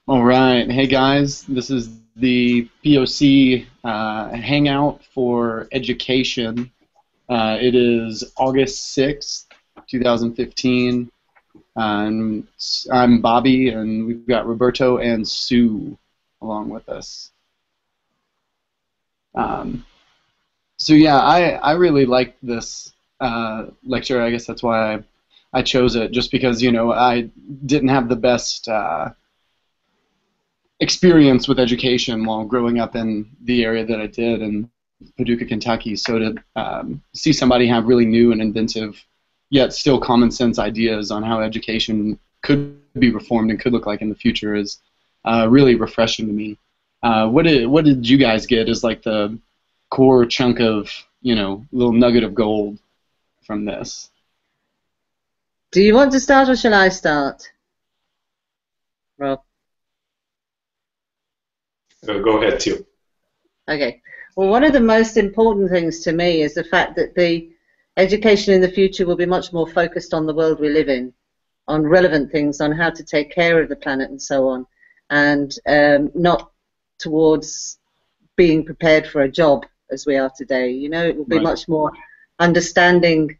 All right. Hey guys, this is the POC Hangout for Education. It is August 6th, 2015. And I'm Bobby, and we've got Roberto and Sue along with us. So yeah, I really liked this lecture. I guess that's why I chose it, just because, you know, I didn't have the best experience with education while growing up in the area that I did in Paducah, Kentucky. So to see somebody have really new and inventive, yet still common sense ideas on how education could be reformed and could look like in the future is really refreshing to me. What did you guys get as like the core chunk of, you know, little nugget of gold from this? Do you want to start or shall I start, Rob? Go ahead, Teal. Okay. Well, one of the most important things to me is the fact that the education in the future will be much more focused on the world we live in, on relevant things, on how to take care of the planet and so on, and not towards being prepared for a job as we are today. You know, it will be much more understanding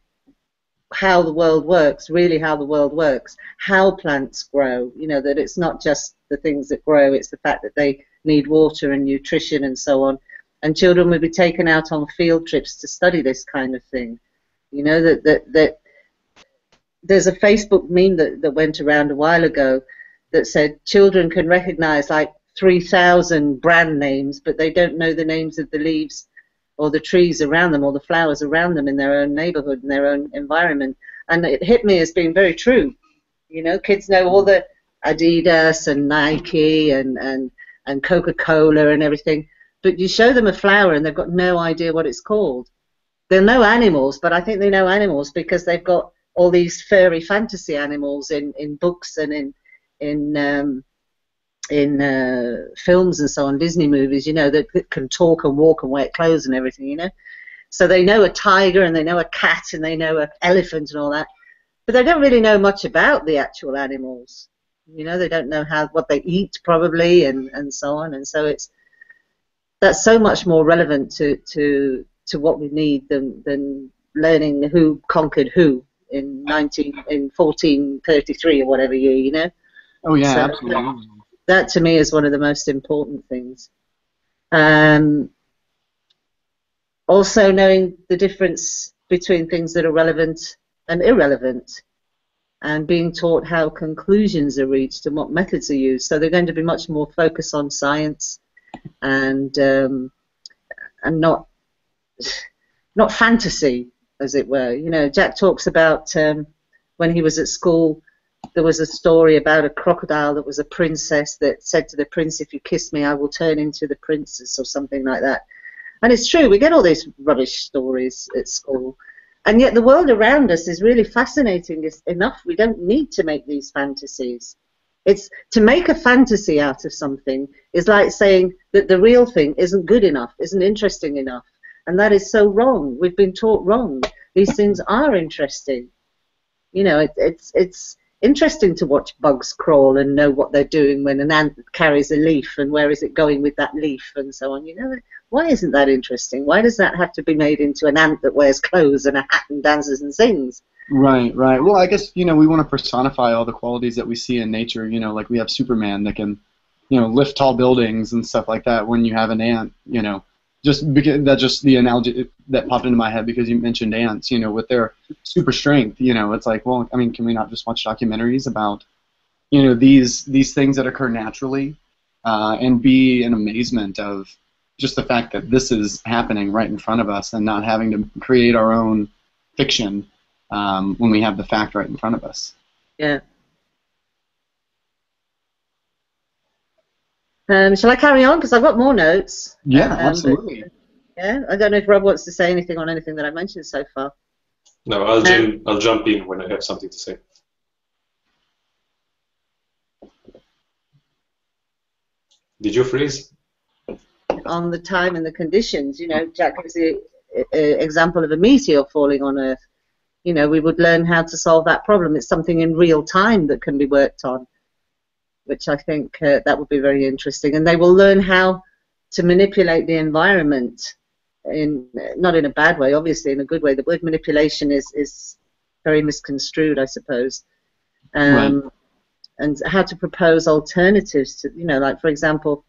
how the world works, really how the world works, how plants grow, you know, that it's not just the things that grow, it's the fact that they need water and nutrition and so on. And children will be taken out on field trips to study this kind of thing. You know, that there's a Facebook meme that went around a while ago that said children can recognize like 3,000 brand names, but they don't know the names of the leaves or the trees around them or the flowers around them in their own neighborhood, in their own environment. And it hit me as being very true. You know, kids know all the Adidas and Nike and Coca-Cola and everything, but you show them a flower and they've got no idea what it's called. They'll know animals, but I think they know animals because they've got all these furry fantasy animals in books and in films and so on, Disney movies, you know, that can talk and walk and wear clothes and everything, you know. So they know a tiger and they know a cat and they know an elephant and all that, but they don't really know much about the actual animals. You know, they don't know what they eat probably and so on. And so that's so much more relevant to what we need than learning who conquered who in 1433 or whatever year, you know. Oh yeah, so absolutely. That to me is one of the most important things. Also knowing the difference between things that are relevant and irrelevant, and being taught how conclusions are reached and what methods are used. So they're going to be much more focused on science and not fantasy, as it were. You know, Jack talks about when he was at school, there was a story about a crocodile that was a princess that said to the prince, if you kiss me, I will turn into the princess, or something like that. And it's true, we get all these rubbish stories at school. And yet the world around us is really fascinating enough. We don't need to make these fantasies. It's to make a fantasy out of something is like saying that the real thing isn't good enough, isn't interesting enough. And that is so wrong. We've been taught wrong. These things are interesting. You know, it's interesting to watch bugs crawl and know what they're doing when an ant carries a leaf and where is it going with that leaf and so on. You know, why isn't that interesting? Why does that have to be made into an ant that wears clothes and a hat and dances and sings? Right, right. Well, I guess, you know, we want to personify all the qualities that we see in nature. You know, like we have Superman that can, you know, lift tall buildings and stuff like that. When you have an ant, you know, just because that's just the analogy that popped into my head because you mentioned ants. You know, with their super strength. You know, it's like, well, I mean, can we not just watch documentaries about, you know, these things that occur naturally, and be in amazement of just the fact that this is happening right in front of us and not having to create our own fiction when we have the fact right in front of us. Yeah. Shall I carry on? Because I've got more notes. Yeah, absolutely. Yeah, I don't know if Rob wants to say anything on anything that I've mentioned so far. No, I'll jump in when I have something to say. Did you freeze? On the time and the conditions, you know, Jack gives the example of a meteor falling on Earth. You know, we would learn how to solve that problem. It's something in real time that can be worked on. which I think that would be very interesting. And they will learn how to manipulate the environment, not in a bad way, obviously, in a good way. The word manipulation is very misconstrued, I suppose. Right. And how to propose alternatives to, like, for example,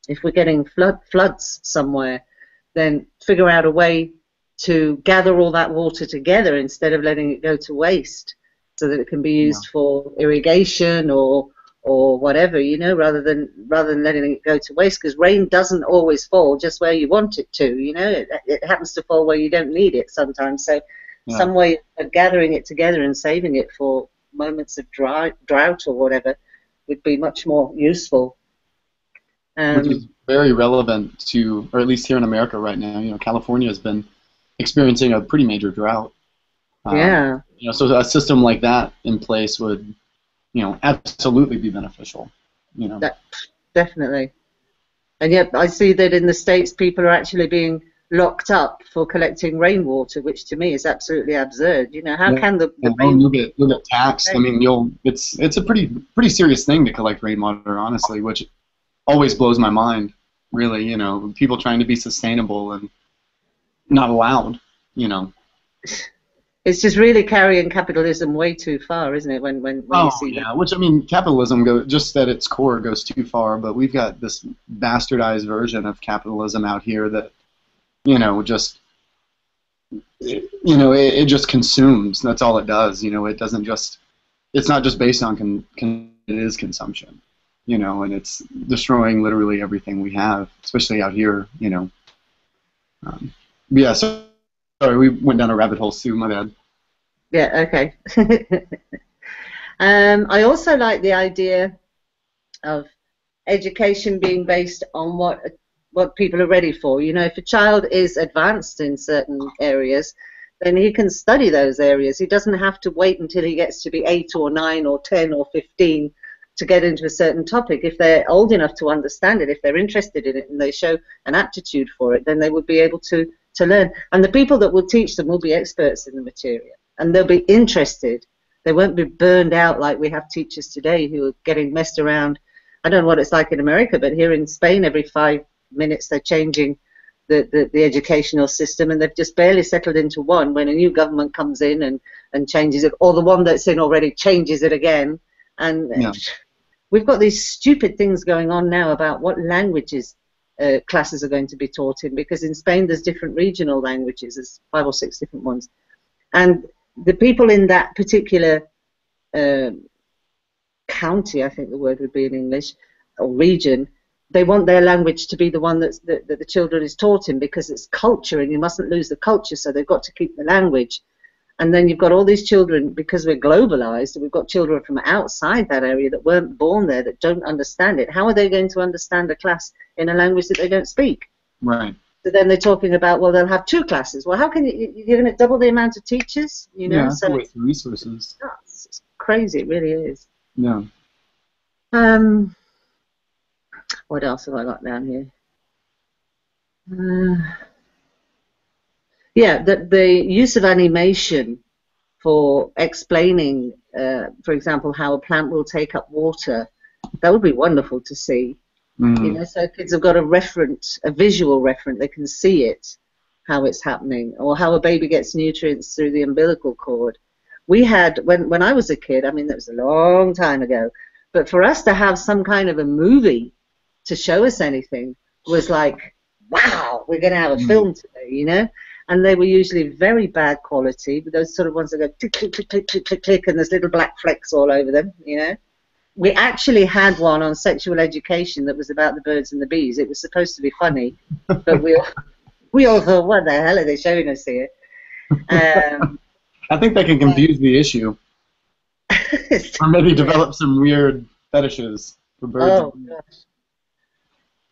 if we're getting floods somewhere, then figure out a way to gather all that water together instead of letting it go to waste, so that it can be used for irrigation or whatever, rather than letting it go to waste, because rain doesn't always fall just where you want it to, it happens to fall where you don't need it sometimes. So some way of gathering it together and saving it for moments of drought or whatever would be much more useful. Which is very relevant to, or at least here in America right now, California has been experiencing a pretty major drought. So a system like that in place would, absolutely be beneficial. Definitely. And yet I see that in the States people are actually being locked up for collecting rainwater, which to me is absolutely absurd. How can the you'll get taxed. I mean, it's a pretty serious thing to collect rainwater, honestly, which always blows my mind. Really, people trying to be sustainable and not allowed. It's just really carrying capitalism way too far, isn't it? When you see that. Which, I mean, capitalism just at its core goes too far. But we've got this bastardized version of capitalism out here that, it just consumes. That's all it does. It doesn't just. It's not just based on it is consumption. And it's destroying literally everything we have, especially out here. So. Sorry, we went down a rabbit hole, Sue. My bad. Yeah, okay. I also like the idea of education being based on what people are ready for. If a child is advanced in certain areas, then he can study those areas. He doesn't have to wait until he gets to be 8 or 9 or 10 or 15 to get into a certain topic. If they're old enough to understand it, if they're interested in it and they show an aptitude for it, then they would be able to learn. And the people that will teach them will be experts in the material, and they'll be interested. They won't be burned out like we have teachers today who are getting messed around. I don't know what it's like in America, but here in Spain, every 5 minutes they're changing the educational system, and they've just barely settled into one when a new government comes in and changes it, or the one that's in already changes it again. And we've got these stupid things going on now about what languages classes are going to be taught in, because in Spain there's different regional languages. There's 5 or 6 different ones, and the people in that particular county, I think the word would be in English, or region, they want their language to be the one that the children is taught in, because it's culture and you mustn't lose the culture, so they've got to keep the language. And then you've got all these children, because we're globalized, and we've got children from outside that area that weren't born there, that don't understand it. How are they going to understand a class in a language that they don't speak? Right. So then they're talking about, well, they'll have 2 classes. Well, how can you're going to double the amount of teachers? So with resources. It's crazy, it really is. Yeah. What else have I got down here? The use of animation for explaining, for example, how a plant will take up water. That would be wonderful to see. So kids have got a visual reference. They can see it, how it's happening, or how a baby gets nutrients through the umbilical cord. We had, when I was a kid, I mean, that was a long time ago, but for us to have some kind of a movie to show us anything was like, wow, we're going to have a film today, And they were usually very bad quality, but those sort of ones that go click, click, click, click, click, click, click, and there's little black flecks all over them, We actually had one on sexual education that was about the birds and the bees. It was supposed to be funny, but we all thought, what the hell are they showing us here? I think that can confuse the issue. Or maybe develop some weird fetishes for birds. Oh, gosh.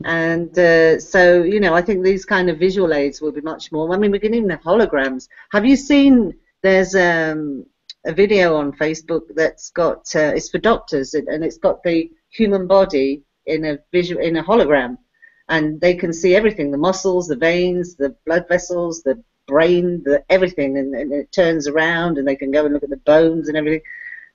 And so, I think these kind of visual aids will be much more. I mean, we can even have holograms. Have you seen, there's a video on Facebook that's got, it's for doctors, and it's got the human body in a hologram. And they can see everything, the muscles, the veins, the blood vessels, the brain, everything, and it turns around, and they can go and look at the bones and everything.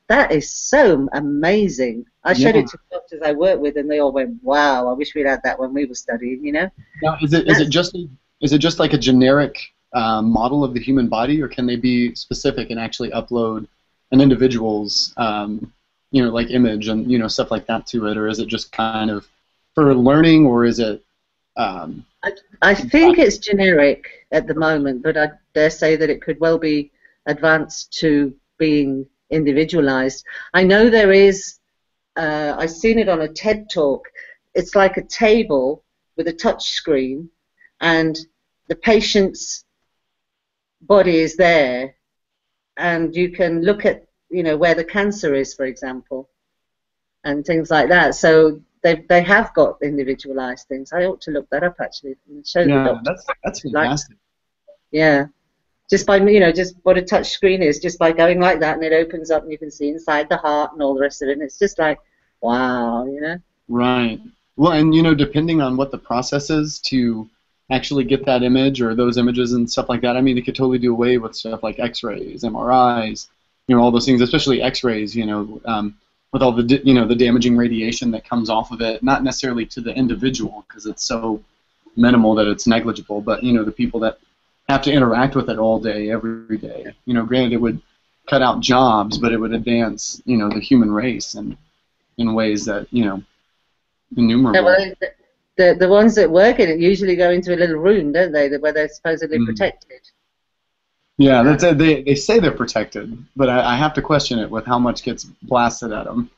That is so amazing. I showed it to doctors I work with, and they all went, "Wow, I wish we'd had that when we were studying." You know. Now, is it just like a generic model of the human body, or can they be specific and actually upload an individual's like image and stuff like that to it, or is it just kind of for learning, or is it? I think it's generic at the moment, but I dare say that it could well be advanced to being individualized. I know there is. I've seen it on a TED talk. It's like a table with a touch screen, and the patient's body is there, and you can look at where the cancer is, for example, and things like that. So they have got individualized things. I ought to look that up actually and show the doctor. That's fantastic. Yeah, just by just what a touch screen is, just by going like that, and it opens up and you can see inside the heart and all the rest of it. And it's just like, wow, Right. Well, and depending on what the process is to actually get that image or those images and stuff like that, I mean, it could totally do away with stuff like X-rays, MRIs, all those things, especially X-rays, with all the the damaging radiation that comes off of it, not necessarily to the individual because it's so minimal that it's negligible, but the people that have to interact with it all day, every day. Granted, it would cut out jobs, but it would advance the human race and in ways that innumerable. Yeah, well, the ones that work in it usually go into a little room, don't they, where they're supposedly protected. Yeah, that's it. They say they're protected, but I have to question it with how much gets blasted at them.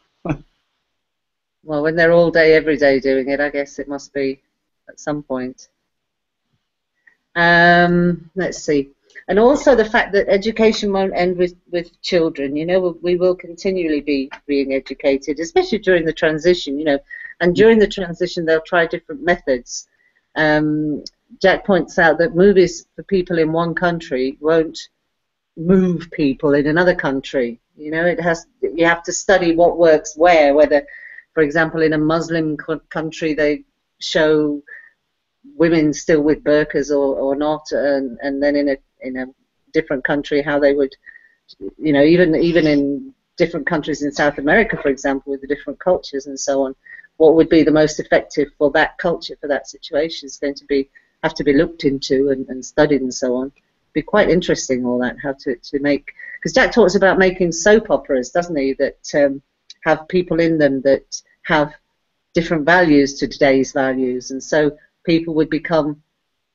Well, when they're all day, every day doing it, I guess it must be at some point. Let's see. And also the fact that education won't end with children. We will continually be being educated, especially during the transition, and during the transition they'll try different methods. Jack points out that movies for people in one country won't move people in another country. You have to study what works where, whether, for example, in a Muslim country they show women still with burqas or not, and then in a different country how they would, even in different countries in South America, for example, with the different cultures and so on, what would be the most effective for that culture, for that situation, is going to have to be looked into and studied and so on. It'd be quite interesting, all that, how to make, because Jack talks about making soap operas, doesn't he, that have people in them that have different values to today's values, and so people would become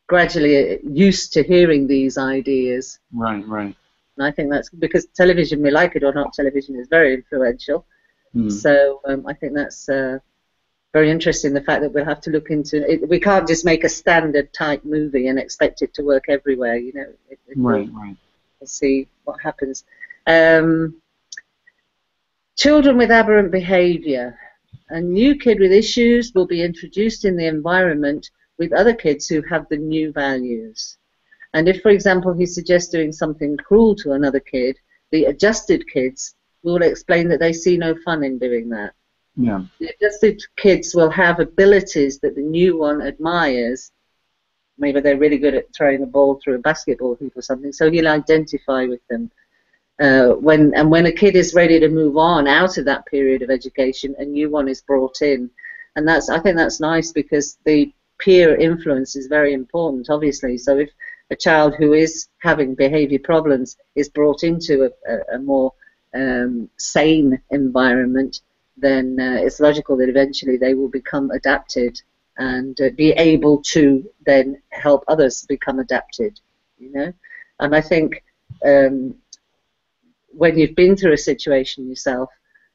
gradually used to hearing these ideas. Right. And I think that's because television, we like it or not, television is very influential. So I think that's very interesting, the fact that we'll have to look into it. We can't just make a standard type movie and expect it to work everywhere. Right. We'll see what happens. Children with aberrant behavior. A new kid with issues will be introduced in the environment with other kids who have the new values. And if, for example, he suggests doing something cruel to another kid, the adjusted kids will explain that they see no fun in doing that. Yeah. The adjusted kids will have abilities that the new one admires. Maybe they're really good at throwing a ball through a basketball hoop or something, so he'll identify with them. When a kid is ready to move on out of that period of education, a new one is brought in. And I think that's nice, because the peer influence is very important, obviously. So if a child who is having behavior problems is brought into a more sane environment, then it's logical that eventually they will become adapted and be able to then help others become adapted, And I think when you've been through a situation yourself,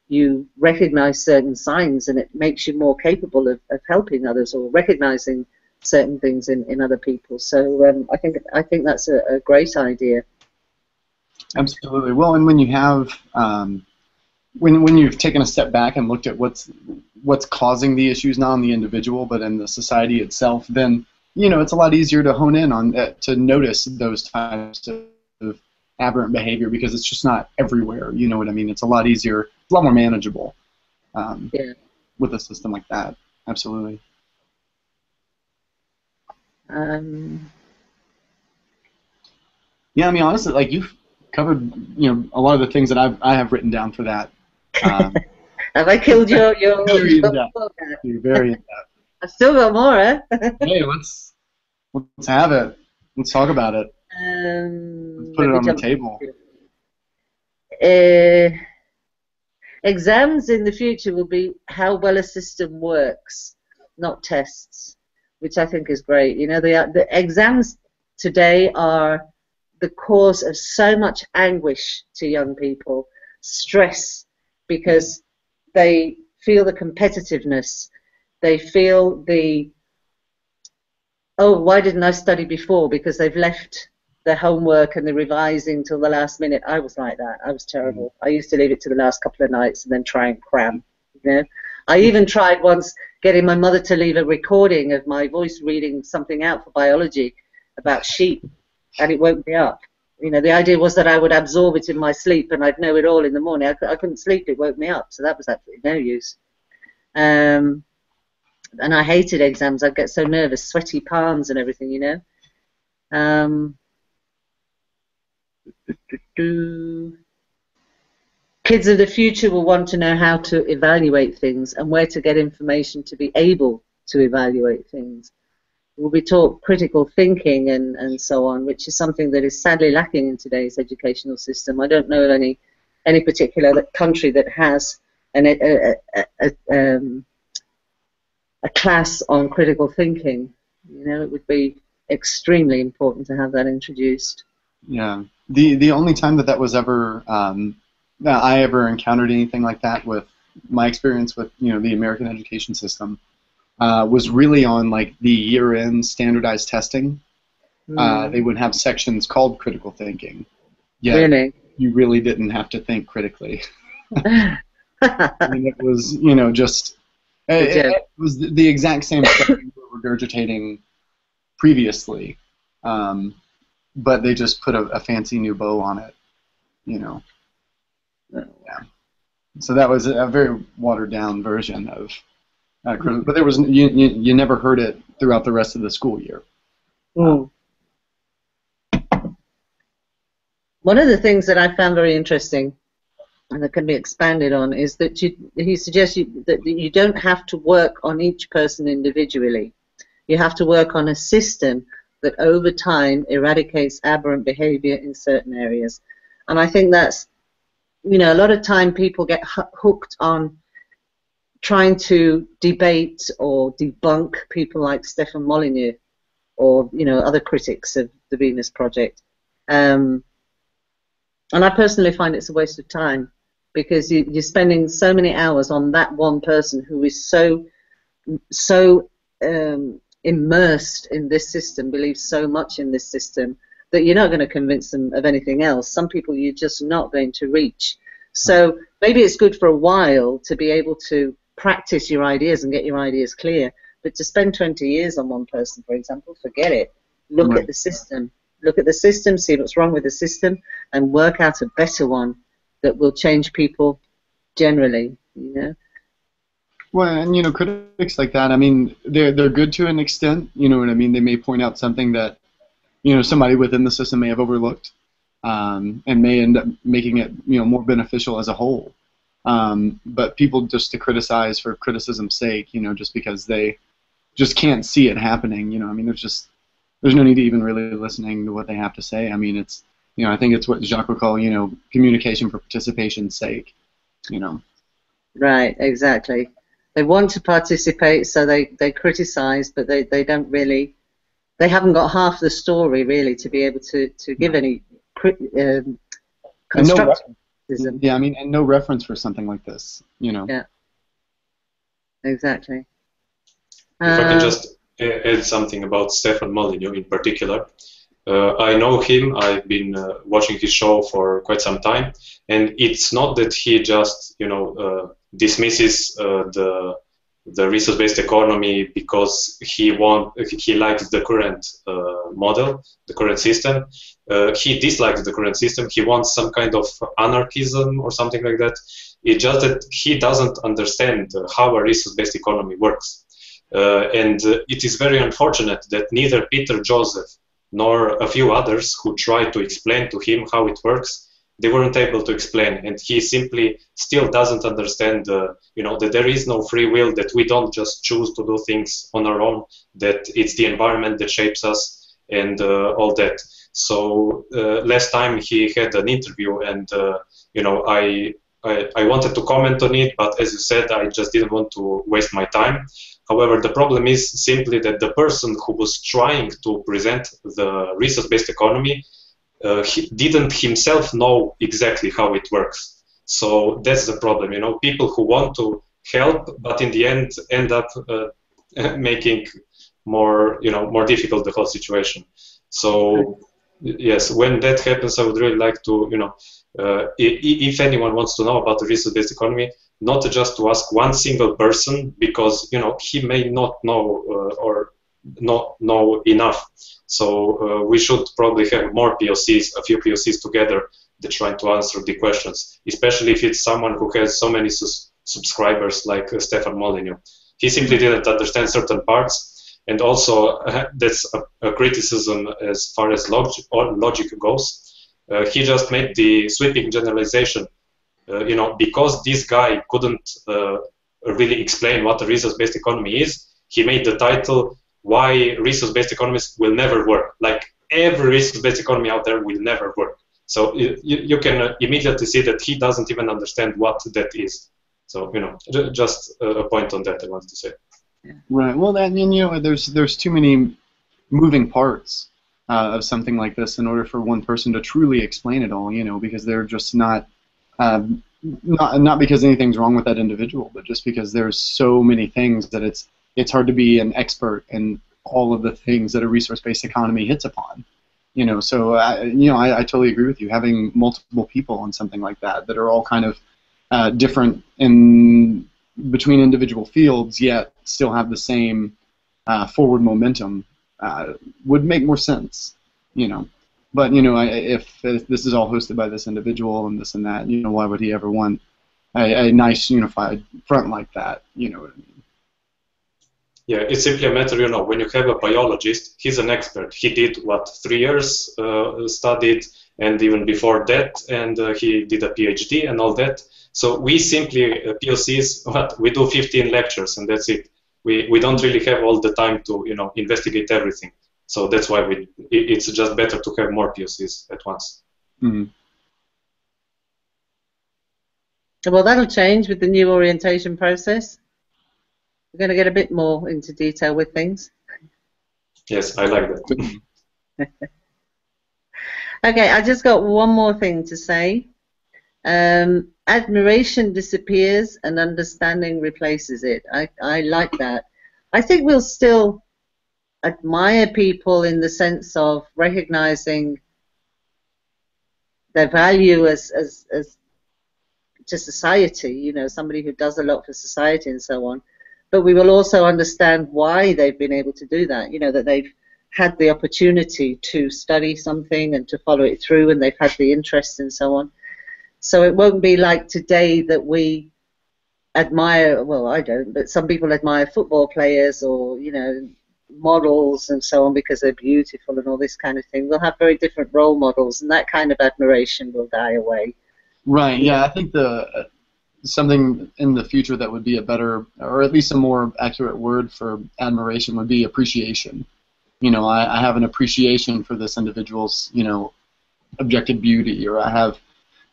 you recognize certain signs, and it makes you more capable of helping others or recognizing certain things in other people. So I think that's a great idea. Absolutely. Well, and when you have when you've taken a step back and looked at what's causing the issues, not in the individual but in the society itself, then it's a lot easier to hone in on to notice those types of aberrant behavior, because it's just not everywhere. You know what I mean? It's a lot easier, a lot more manageable with a system like that. Absolutely. Yeah, I mean, honestly, like, you've covered a lot of the things that I have written down for that. Have I killed your Very in depth. forecast? Very in depth. I've still got more, eh? Hey, let's have it. Let's talk about it. Let's put it on the table. Exams in the future will be how well a system works, not tests, which I think is great. You know, the exams today are the cause of so much anguish to young people, stress, because they feel the competitiveness, they feel the, oh, why didn't I study before? Because they've left the homework and the revising till the last minute. I was like that. I was terrible. I used to leave it to the last couple of nights and then try and cram. You know, I even tried once getting my mother to leave a recording of my voice reading something out for biology about sheep, and it woke me up. You know, the idea was that I would absorb it in my sleep and I'd know it all in the morning. I couldn't sleep. It woke me up, so that was absolutely no use. And I hated exams. I'd get so nervous, sweaty palms and everything, you know. Kids of the future will want to know how to evaluate things and where to get information to be able to evaluate things. We'll be taught critical thinking and so on, which is something that is sadly lacking in today's educational system. I don't know of any particular country that has a class on critical thinking. You know, it would be extremely important to have that introduced. Yeah, the only time that was ever that I ever encountered anything like that with my experience with, you know, the American education system was really on like the year-end standardized testing. They would have sections called critical thinking. Yeah, really? You really didn't have to think critically. I mean, it was, you know, just it was the exact same stuff we were regurgitating previously, but they just put a fancy new bow on it, you know. Yeah. So that was a very watered down version of but there was you never heard it throughout the rest of the school year. One of the things that I found very interesting and that can be expanded on is that he suggests that you don't have to work on each person individually. You have to work on a system that over time eradicates aberrant behavior in certain areas. And I think that's, you know, a lot of time people get hooked on trying to debate or debunk people like Stefan Molyneux or, you know, other critics of the Venus Project. And I personally find it's a waste of time, because you're spending so many hours on that one person who is so immersed in this system, believes so much in this system, that you're not going to convince them of anything else. Some people you're just not going to reach. So maybe it's good for a while to be able to practice your ideas and get your ideas clear, but to spend 20 years on one person, for example, forget it. Look at the system. Look at the system, see what's wrong with the system, and work out a better one that will change people generally, you know. Well, and, you know, critics like that, I mean, they're good to an extent, you know what I mean? They may point out something that, you know, somebody within the system may have overlooked, and may end up making it, you know, more beneficial as a whole. But people just to criticize for criticism's sake, you know, just because they just can't see it happening, you know, I mean, there's no need to even really listening to what they have to say. I mean, it's, you know, I think it's what Jacques would call, you know, communication for participation's sake, you know. Right, exactly. They want to participate, so they criticize, but they don't really, they haven't got half the story really to be able to give any constructive criticism. Yeah, I mean, and no reference for something like this, you know. Yeah, exactly. If I can just add something about Stefan Molyneux in particular. I know him, I've been watching his show for quite some time, and it's not that he just, you know, dismisses the resource-based economy because he likes the current model, the current system. He dislikes the current system. He wants some kind of anarchism or something like that. It's just that he doesn't understand how a resource-based economy works. And it is very unfortunate that neither Peter Joseph nor a few others who tried to explain to him how it works they weren't able to explain, and he simply still doesn't understand, that there is no free will, that we don't just choose to do things on our own, that it's the environment that shapes us, and all that. So last time he had an interview, and I wanted to comment on it, but as you said, I just didn't want to waste my time. However, the problem is simply that the person who was trying to present the resource-based economy, he didn't himself know exactly how it works. So that's the problem, people who want to help, but in the end up making more difficult the whole situation. So yes, when that happens, I would really like to, if anyone wants to know about the resource-based economy, not just to ask one single person, because he may not know or not know enough. So we should probably have more POCs, a few POCs together, that try to answer the questions, especially if it's someone who has so many subscribers like Stefan Molyneux. He simply didn't understand certain parts, and also that's a criticism as far as logic goes. He just made the sweeping generalization, because this guy couldn't really explain what a resource-based economy is. He made the title, "Why Resource-Based Economies Will Never Work." Like, every resource-based economy out there will never work. So you can immediately see that he doesn't even understand what that is. So, just a point on that I wanted to say. Right. Well, then, there's too many moving parts of something like this in order for one person to truly explain it all, because they're just not because anything's wrong with that individual, but just because there's so many things that it's hard to be an expert in all of the things that a resource-based economy hits upon. So I totally agree with you. Having multiple people on something like that are all kind of different in between individual fields, yet still have the same forward momentum would make more sense. But if this is all hosted by this individual and this and that, why would he ever want a nice unified front like that? You know what I mean? Yeah, it's simply a matter, when you have a biologist, he's an expert. He did, 3 years studied, and even before that, and he did a PhD and all that. So we simply, POCs, we do 15 lectures, and that's it. We don't really have all the time to, investigate everything. So that's why it's just better to have more POCs at once. Mm-hmm. Well, that'll change with the new orientation process. We're going to get a bit more into detail with things. Yes, I like that. Okay, I just got one more thing to say. Admiration disappears and understanding replaces it. I like that. I think we'll still admire people in the sense of recognizing their value as to society, somebody who does a lot for society and so on. But we will also understand why they've been able to do that, that they've had the opportunity to study something and to follow it through, and they've had the interest and so on. So it won't be like today that we admire, well, I don't, but some people admire football players or, models and so on because they're beautiful and all this kind of thing. We'll have very different role models, and that kind of admiration will die away. Right, yeah, I think something in the future that would be a better, or at least a more accurate word for admiration would be appreciation. I have an appreciation for this individual's, objective beauty, or I have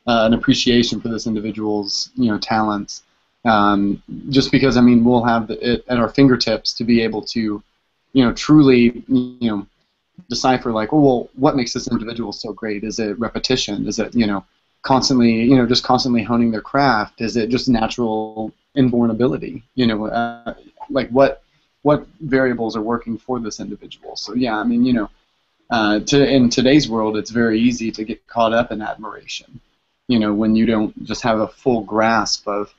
an appreciation for this individual's, talents. Just because, we'll have it at our fingertips to be able to, truly, decipher, like, well, what makes this individual so great? Is it repetition? Is it, constantly, just constantly honing their craft? Is it just natural inborn ability? Like what variables are working for this individual? So yeah, in today's world, it's very easy to get caught up in admiration. When you don't just have a full grasp of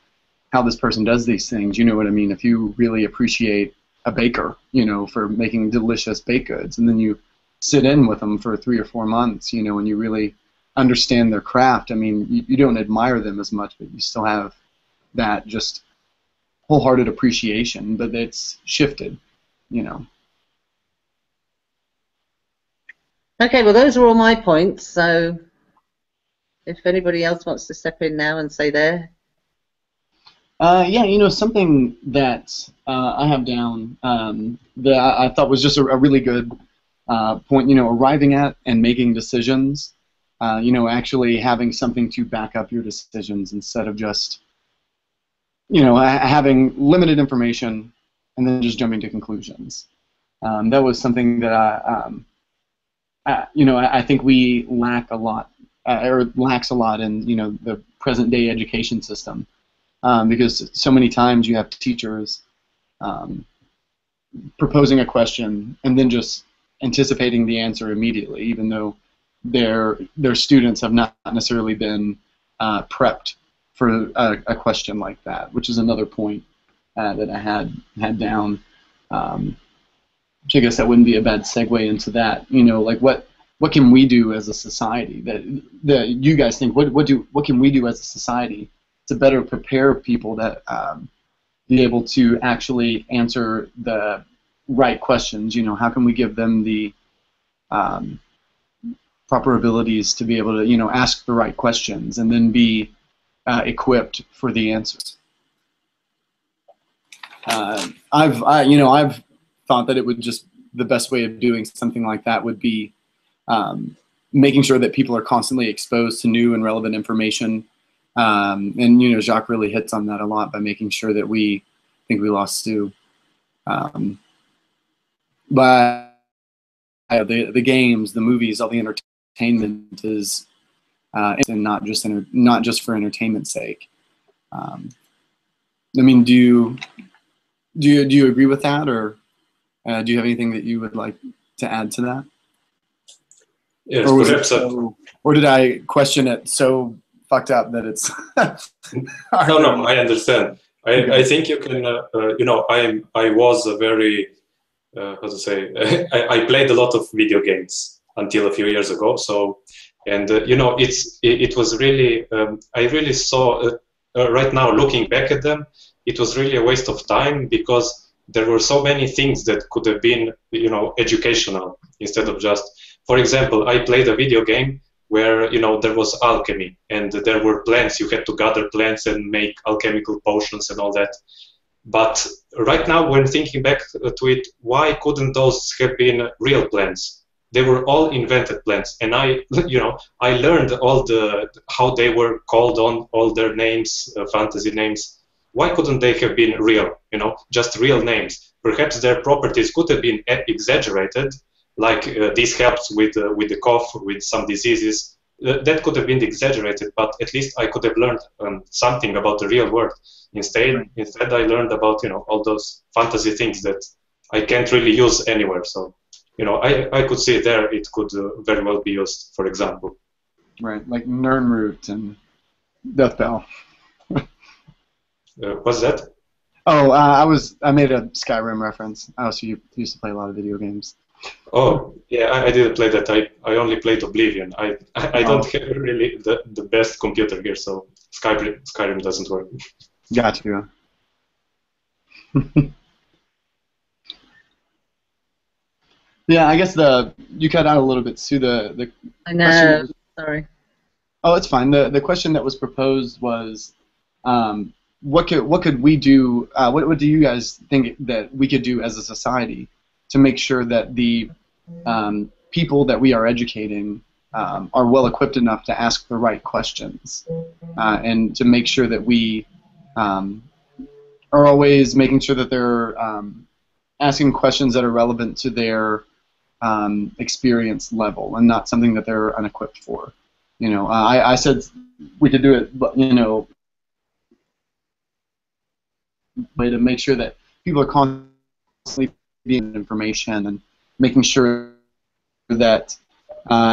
how this person does these things. You know what I mean? If you really appreciate a baker, for making delicious baked goods, and then you sit in with them for 3 or 4 months, and you really understand their craft. You don't admire them as much, but you still have that just wholehearted appreciation, but it's shifted, Okay, well, those are all my points, so if anybody else wants to step in now and say there. Yeah, something that I have down that I thought was just a really good point, arriving at and making decisions, actually having something to back up your decisions instead of just, having limited information and then just jumping to conclusions. That was something that I think we lack a lot, or lacks a lot in, the present day education system. Because so many times you have teachers proposing a question and then just anticipating the answer immediately, even though their students have not necessarily been prepped for a question like that, which is another point that I had down. Which I guess that wouldn't be a bad segue into that. Like what can we do as a society that you guys think what can we do as a society to better prepare people that be able to actually answer the right questions? How can we give them the proper abilities to be able to, ask the right questions and then be equipped for the answers? I've thought that it would just, the best way of doing something like that would be making sure that people are constantly exposed to new and relevant information. And Jacques really hits on that a lot by making sure that I think we lost Stu. But the games, the movies, all the entertainment is, and not just for entertainment's sake. I mean, do you agree with that, or do you have anything that you would like to add to that? Yes, or did I question it so fucked up that it's no, I understand. I think you can, I was a very, how to say, I played a lot of video games until a few years ago, so, and, it was really, I really saw, right now looking back at them, it was really a waste of time because there were so many things that could have been, educational instead of just, for example, I played a video game where there was alchemy and there were plants. You had to gather plants and make alchemical potions and all that. But right now, when thinking back to it, why couldn't those have been real plants? They were all invented plants, and I learned all how they were called on all their names, fantasy names. Why couldn't they have been real? Just real names. Perhaps their properties could have been exaggerated. Like this helps with the cough, with some diseases. That could have been exaggerated, but at least I could have learned something about the real world. Instead, I learned about all those fantasy things that I can't really use anywhere. So, I could see there it could very well be used, for example. Right, like Nirnroot and Death Bell. What's that? Oh, I made a Skyrim reference. I also used to play a lot of video games. Oh, yeah, I didn't play that. I only played Oblivion. I don't have really the best computer here, so Skyrim doesn't work. Gotcha. Yeah, I guess you cut out a little bit, Sue. The I know. Sorry. Oh, it's fine. The question that was proposed was, what could we do? What do you guys think that we could do as a society to make sure that the people that we are educating are well equipped enough to ask the right questions, and to make sure that we are always making sure that they're asking questions that are relevant to their experience level and not something that they're unequipped for. I said we could do it, but way to make sure that people are constantly being information and making sure that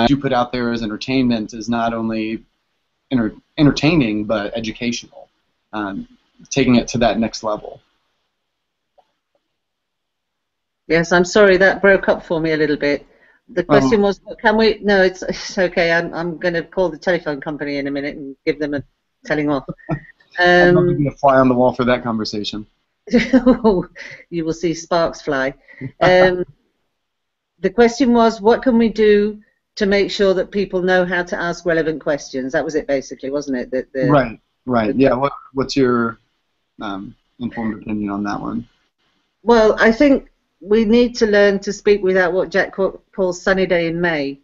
you put out there as entertainment is not only entertaining but educational, taking it to that next level. Yes, I'm sorry, that broke up for me a little bit. The question was, can we? No, it's okay. I'm going to call the telephone company in a minute and give them a telling off. I'm not going to fly on the wall for that conversation. You will see sparks fly. The question was, what can we do to make sure that people know how to ask relevant questions. That was it, basically, wasn't it? Right, right. Yeah. What's your informed opinion on that one? Well, I think we need to learn to speak without what Jack calls sunny day in May.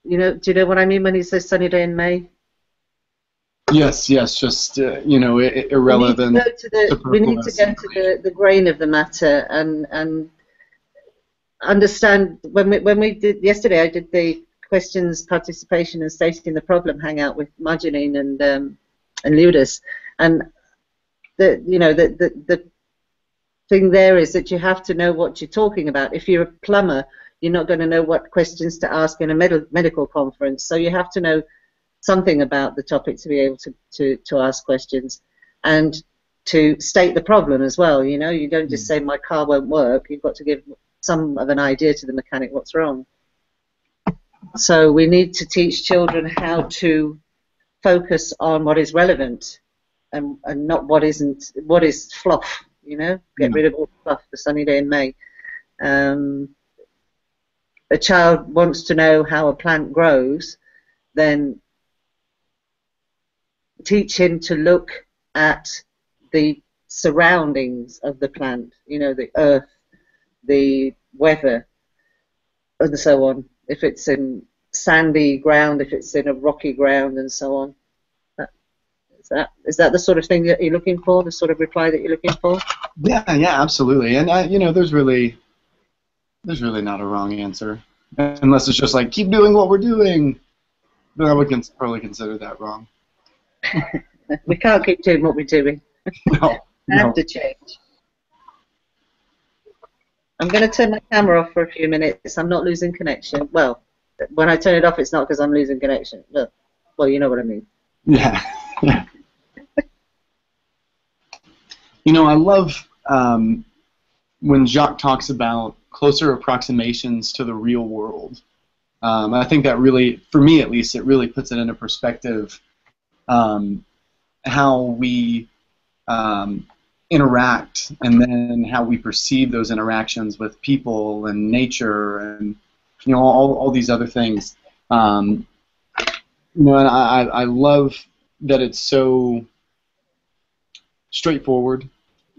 You know, do you know what I mean when he says sunny day in May? Yes, yes. Just irrelevant. We need to go to the grain of the matter and understand. When we did yesterday, I did the questions, participation, and stating the problem hangout with Marjanine and Ludus, and the thing there is that you have to know what you're talking about. If you're a plumber, you're not going to know what questions to ask in a medical conference, so you have to know something about the topic to be able to ask questions and to state the problem as well. You know, you don't just say my car won't work. You've got to give some of an idea to the mechanic what's wrong. So we need to teach children how to focus on what is relevant and not what isn't, what is fluff. You know, get rid of all the fluff. The sunny day in May. A child wants to know how a plant grows, then teach him to look at the surroundings of the plant, you know, the earth, the weather, and so on. If it's in sandy ground, if it's in a rocky ground, and so on. Is that the sort of thing that you're looking for, the sort of reply that you're looking for? Yeah, absolutely. And there's really not a wrong answer, unless it's just like keep doing what we're doing. Then I would probably consider that wrong. We can't keep doing what we're doing. No, We have to change. I'm going to turn my camera off for a few minutes. I'm not losing connection. Well, when I turn it off, it's not because I'm losing connection. But, well, you know what I mean. Yeah. I love when Jacques talks about closer approximations to the real world. I think that really, for me at least, it really puts it into perspective how we interact and then how we perceive those interactions with people and nature and all these other things. And I love that it's so straightforward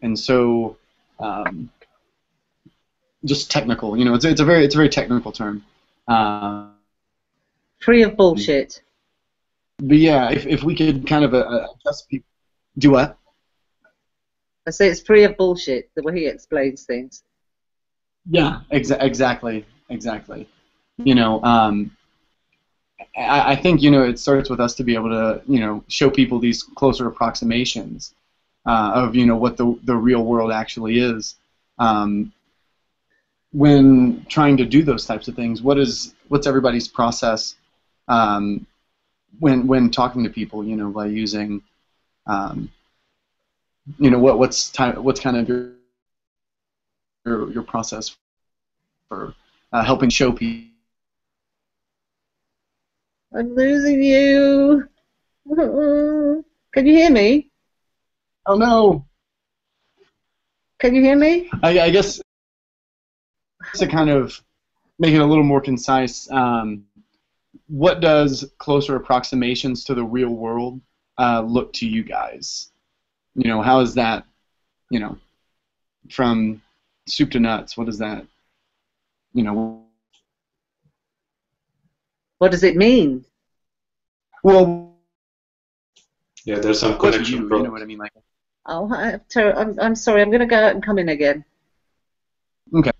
and so just technical. It's a very technical term. Free of bullshit. But yeah, if we could kind of adjust people. Do what? I say it's free of bullshit, the way he explains things. Yeah, exactly. I think it starts with us to be able to show people these closer approximations of what the real world actually is. When trying to do those types of things, what's everybody's process when talking to people? By using what's kind of your process for helping show people. I'm losing you. Can you hear me? Oh no. Can you hear me? I guess to kind of make it a little more concise, what does closer approximations to the real world look to you guys? How is that, from soup to nuts, what is that, What does it mean? Well, yeah, there's some connection problem. You know what I mean? Like, oh, I'm sorry, I'm going to go out and come in again. Okay.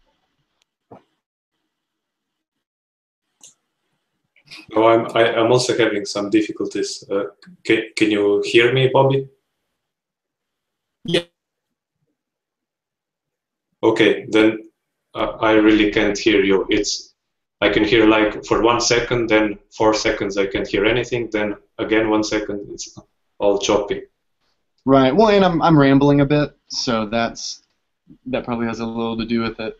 Oh, I'm also having some difficulties. Can you hear me, Bobby? Yeah. Okay, then I really can't hear you. I can hear like for 1 second, then 4 seconds I can't hear anything, then again 1 second, it's all choppy. Right. Well, and I'm rambling a bit, so that probably has a little to do with it.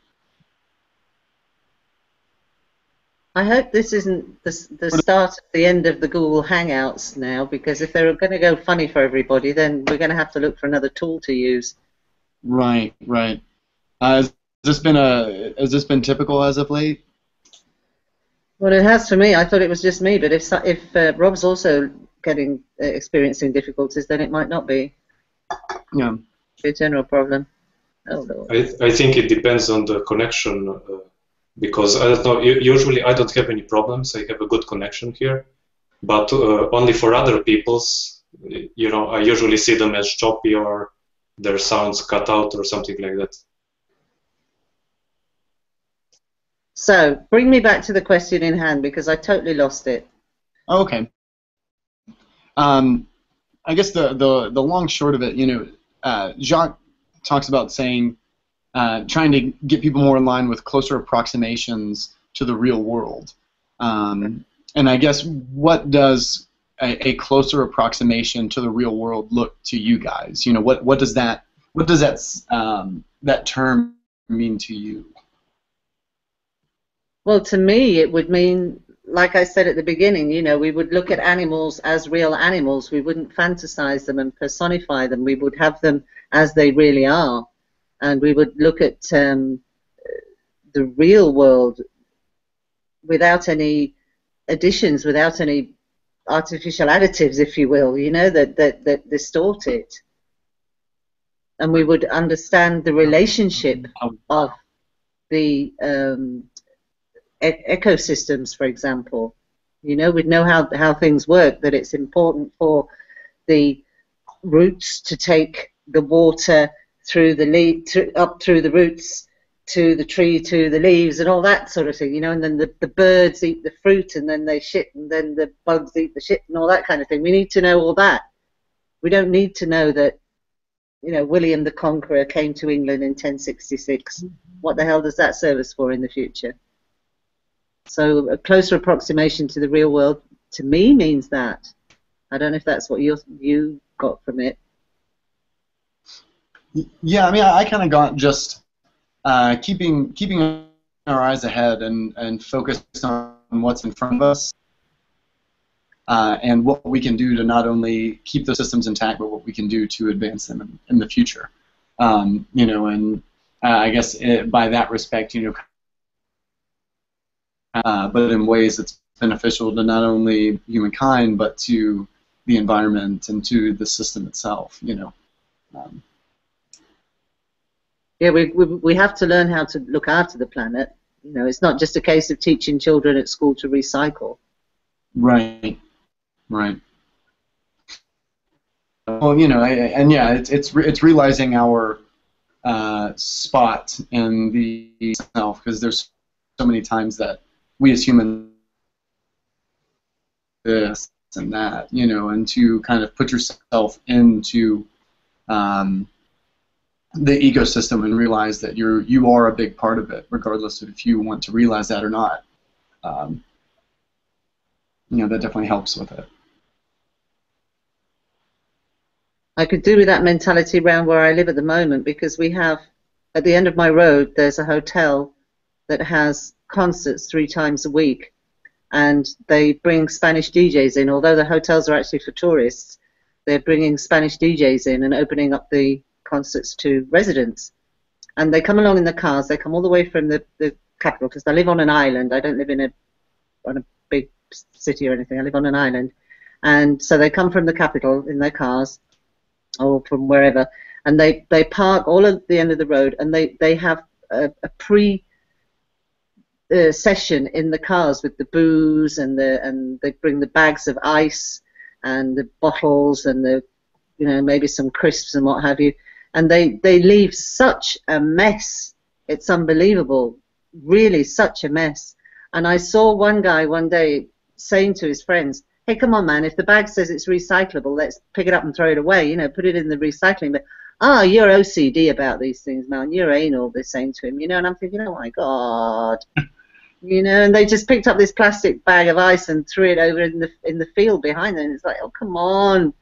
I hope this isn't the start of the end of the Google Hangouts now, because if they're going to go funny for everybody, then we're going to have to look for another tool to use. Right. Has this been typical as of late? Well, it has for me. I thought it was just me, but if Rob's also experiencing difficulties, then it might not be. Yeah. A general problem. Oh Lord. I think it depends on the connection, because I don't know. Usually, I don't have any problems. I have a good connection here, but only for other people's, I usually see them as choppy or their sounds cut out or something like that. So, bring me back to the question in hand because I totally lost it. Okay. I guess the long short of it, Jacques talks about saying, trying to get people more in line with closer approximations to the real world. And I guess what does a closer approximation to the real world look to you guys? What does that that term mean to you? Well, to me, it would mean, like I said at the beginning, we would look at animals as real animals. We wouldn't fantasize them and personify them. We would have them as they really are. And we would look at the real world without any additions, without any artificial additives, if you will, that distort it. And we would understand the relationship of the ecosystems, for example. We'd know how things work, that it's important for the roots to take the water through the up through the roots to the tree, to the leaves, and all that sort of thing, and then the birds eat the fruit, and then they shit, and then the bugs eat the shit, and all that kind of thing. We need to know all that. We don't need to know that, William the Conqueror came to England in 1066. What the hell does that serve us for in the future? So a closer approximation to the real world, to me, means that. I don't know if that's what you got from it. Yeah, I mean, I kind of got just keeping our eyes ahead and focused on what's in front of us, and what we can do to not only keep the systems intact, but what we can do to advance them in the future. And I guess by that respect, but in ways that's beneficial to not only humankind, but to the environment and to the system itself. Yeah, we have to learn how to look after the planet. It's not just a case of teaching children at school to recycle. Right. Well, and yeah, it's realizing our spot in the self, because there's so many times that we as humans this and that, and to kind of put yourself into the ecosystem and realize that you are a big part of it, regardless of if you want to realize that or not. That definitely helps with it. I could do with that mentality around where I live at the moment, because we have, at the end of my road, there's a hotel that has concerts 3 times a week, and they bring Spanish DJs in. Although the hotels are actually for tourists, they're bringing Spanish DJs in and opening up the concerts to residents. And they come along in the cars. They come all the way from the capital, because I live on an island. I don't live on a big city or anything. I live on an island. And so they come from the capital in their cars, or from wherever, and they park all at the end of the road, and they have a session in the cars with the booze, and they bring the bags of ice and the bottles and the maybe some crisps and what have you, and they leave such a mess. It's unbelievable, really, such a mess. And I saw one guy one day saying to his friends, "Hey, come on, man, if the bag says it's recyclable, let's pick it up and throw it away, put it in the recycling bin." "Oh, you're OCD about these things, man. You're anal," they're saying to him, and I'm thinking, oh my God. And they just picked up this plastic bag of ice and threw it over in the field behind them. It's like, oh, come on.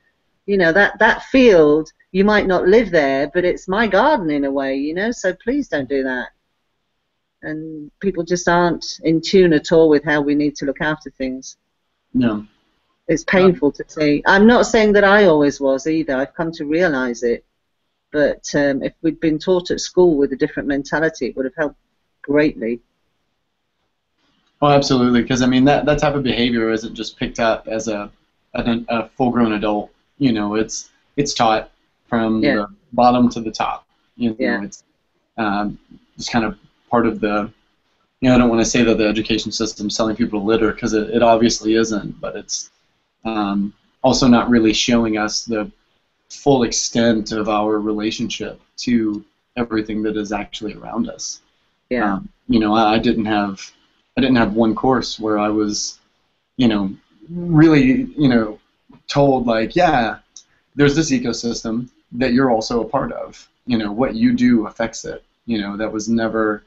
That field, you might not live there, but it's my garden in a way, so please don't do that. And people just aren't in tune at all with how we need to look after things. No. It's painful to see. I'm not saying that I always was either. I've come to realize it. But if we'd been taught at school with a different mentality, it would have helped greatly. Oh, absolutely. Because I mean, that type of behavior isn't just picked up as a full-grown adult. You know, it's taught from Yeah, the bottom to the top. You yeah, know, it's kind of part of the. You know, I don't want to say that the education system's telling people to litter because it obviously isn't, but it's also not really showing us the full extent of our relationship to everything that is actually around us. yeah. You know, I didn't have one course where I was, you know, really, told like, yeah, there's this ecosystem that you're also a part of. You know, what you do affects it. You know, that was never,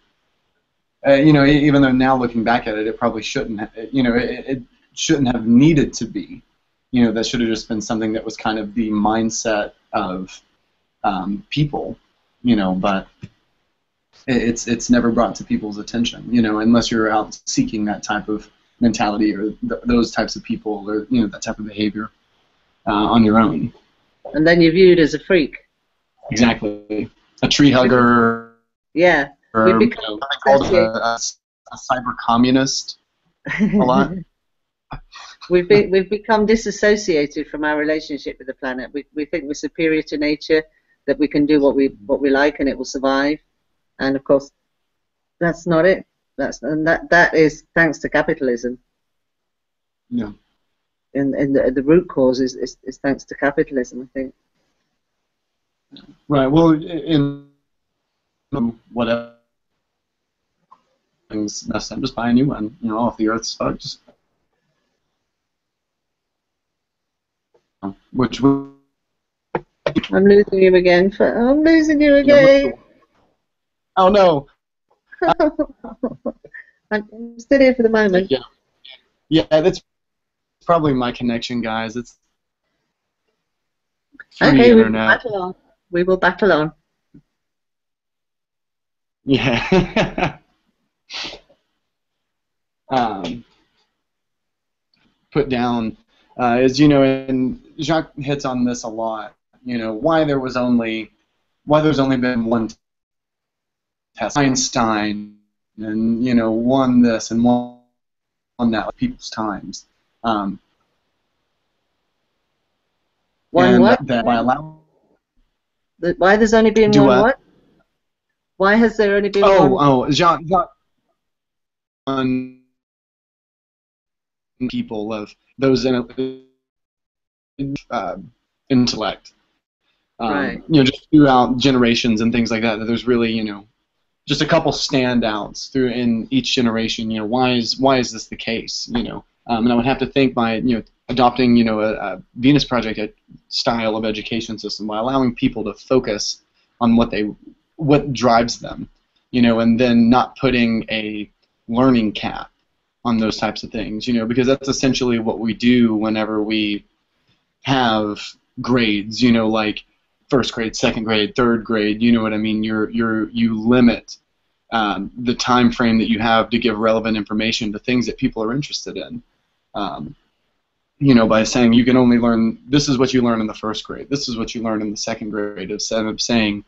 even though now looking back at it, it probably shouldn't, it shouldn't have needed to be. You know, that should have just been something that was kind of the mindset of people. You know, but it's never brought to people's attention, you know, unless you're out seeking that type of mentality or those types of people or that type of behavior on your own. And then you're viewed as a freak. Exactly, a tree hugger, Yeah, we or become called a cyber communist a lot. we've become disassociated from our relationship with the planet. We think we're superior to nature, that we can do what we like and it will survive. And of course, that's not it. That is thanks to capitalism. Yeah. And the root cause is thanks to capitalism, I think. Right. Well, in whatever things messed up, just buy a new one. You know, if the Earth's fucked, just which would. I'm losing you again. I'm losing you again. Oh no. I'm still here for the moment. Yeah, that's probably my connection, guys. It's free okay, internet. We will battle on. Yeah. Put down is, and Jacques hits on this a lot. You know, why there's only been one test, Einstein, and one this and one that with people's times. One and what? that by allowing Why there's only been one what? Why has there only been one? Jacques on people of those intellect. Right. Just throughout generations and things like that. That there's really, just a couple standouts through in each generation. Why is this the case? And I would have to think by adopting a Venus Project style of education system by allowing people to focus on what drives them, and then not putting a learning cap on those types of things, because that's essentially what we do whenever we have grades, like first grade, second grade, third grade. You know what I mean? You limit the time frame that you have to give relevant information to things that people are interested in. By saying you can only learn, this is what you learn in the first grade, this is what you learn in the second grade, instead of saying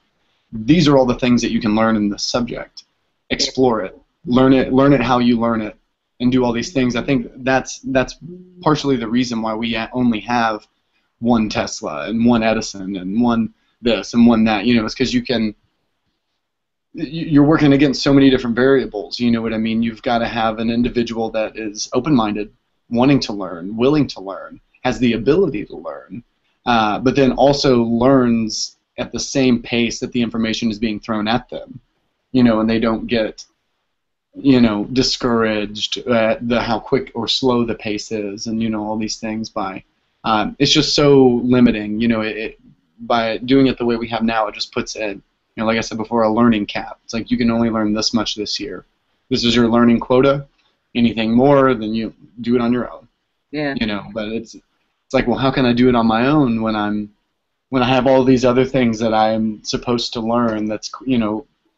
these are all the things that you can learn in this subject. Explore it, learn it how you learn it, and do all these things. I think that's partially the reason why we only have one Tesla and one Edison and one this and one that. It's because you're working against so many different variables. You know what I mean? You've got to have an individual that is open-minded, wanting to learn, willing to learn, has the ability to learn, but then also learns at the same pace that the information is being thrown at them. And they don't get discouraged at how quick or slow the pace is, and all these things by it's just so limiting. By doing it the way we have now, it just puts it, like I said before, a learning cap. It's like you can only learn this much this year. This is your learning quota. Anything more, then you do it on your own. Yeah. But it's like, well, how can I do it on my own when I have all these other things that I'm supposed to learn? That's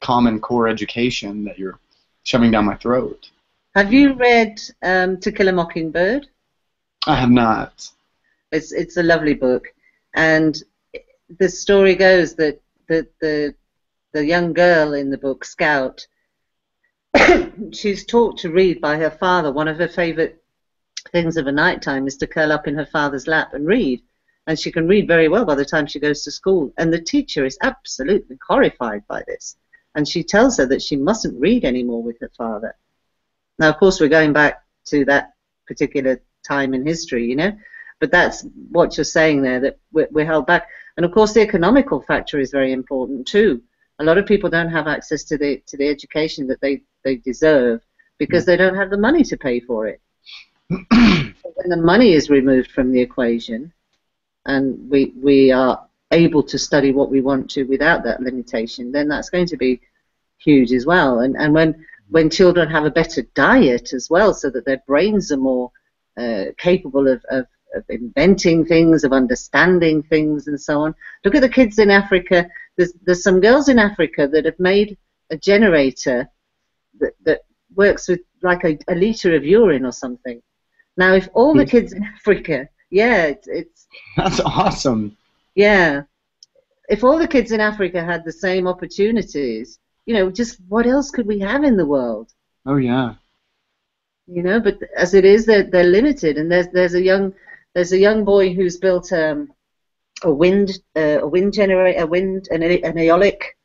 common core education that you're shoving down my throat. Have you read To Kill a Mockingbird? I have not. It's a lovely book, and the story goes that the young girl in the book, Scout, she's taught to read by her father. One of her favorite things of a night time is to curl up in her father's lap and read. And she can read very well by the time she goes to school. And the teacher is absolutely horrified by this. And she tells her that she mustn't read anymore with her father. Now, of course, we're going back to that particular time in history, you know. But that's what you're saying there, that we're held back. And, of course, the economical factor is very important, too. A lot of people don't have access to the education that they deserve because they don't have the money to pay for it. When the money is removed from the equation, and we are able to study what we want to without that limitation, then that's going to be huge as well. And when children have a better diet as well, so that their brains are more capable of inventing things, of understanding things, and so on. Look at the kids in Africa. There's some girls in Africa that have made a generator that works with like a liter of urine or something. Now, if all the kids in Africa, yeah, it's that's awesome. Yeah, if all the kids in Africa had the same opportunities, you know, just what else could we have in the world? Oh yeah. You know, but as it is, they're limited. And there's a young boy who's built a wind generator, an aeolic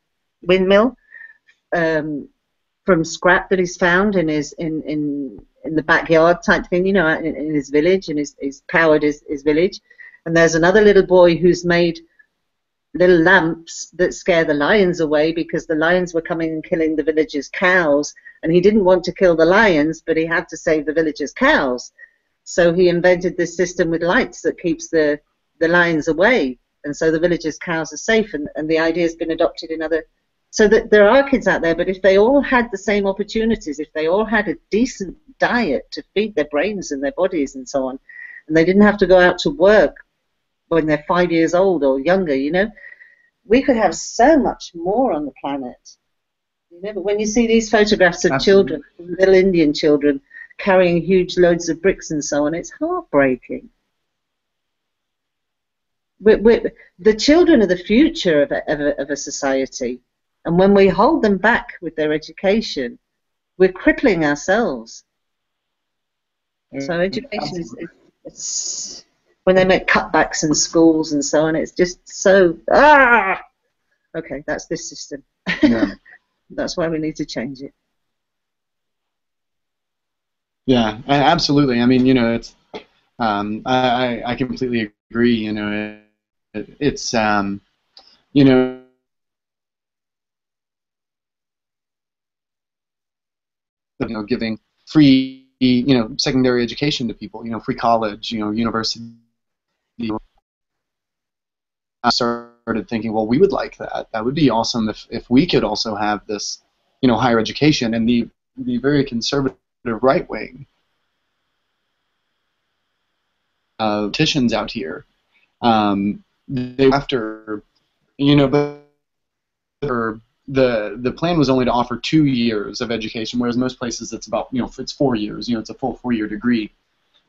windmill from scrap that he's found in his in the backyard type thing, you know, in his village, and he's powered his village. And there's another little boy who's made little lamps that scare the lions away because the lions were coming and killing the villagers' cows, and he didn't want to kill the lions, but he had to save the villagers' cows. So he invented this system with lights that keeps the lions away, and so the villagers' cows are safe, and the idea has been adopted in other... So that there are kids out there, but if they all had the same opportunities, if they all had a decent diet to feed their brains and their bodies and so on, and they didn't have to go out to work when they're 5 years old or younger, you know, we could have so much more on the planet. You know, but when you see these photographs of children, little Indian children, carrying huge loads of bricks and so on, it's heartbreaking. The children are the future of a society, and when we hold them back with their education, we're crippling ourselves. So education is when they make cutbacks in schools and so on, it's just so, okay, that's this system. Yeah. That's why we need to change it. Yeah, absolutely. I mean, you know, it's I completely agree. You know, it's you know, giving free, you know, secondary education to people. You know, free college. You know, university. I started thinking, well, we would like that. That would be awesome if we could also have this, you know, higher education. And the very conservative right wing politicians out here, they after, you know, but the plan was only to offer 2 years of education, whereas most places it's about, you know, it's 4 years. You know, it's a full 4-year degree.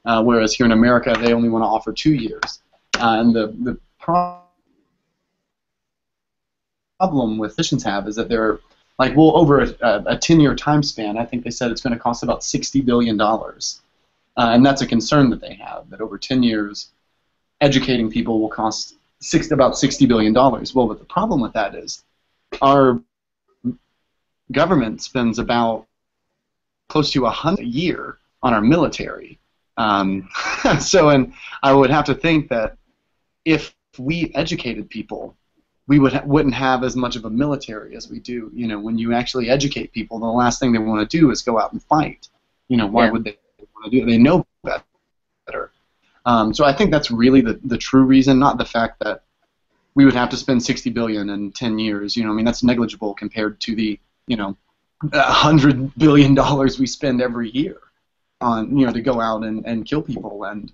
Whereas here in America, they only want to offer 2 years. And the problem with politicians have is that they're like, well, over a 10-year time span, I think they said it's going to cost about $60 billion. And that's a concern that they have, that over 10 years, educating people will cost about $60 billion. Well, but the problem with that is our government spends about close to $100 a year on our military. So, and I would have to think that if we educated people, we wouldn't have as much of a military as we do. You know, when you actually educate people, the last thing they want to do is go out and fight. You know, why would they want to do it? They know better. So I think that's really the true reason, not the fact that we would have to spend $60 billion in 10 years. You know, I mean, that's negligible compared to the, you know, $100 billion we spend every year on, you know, to go out and kill people and,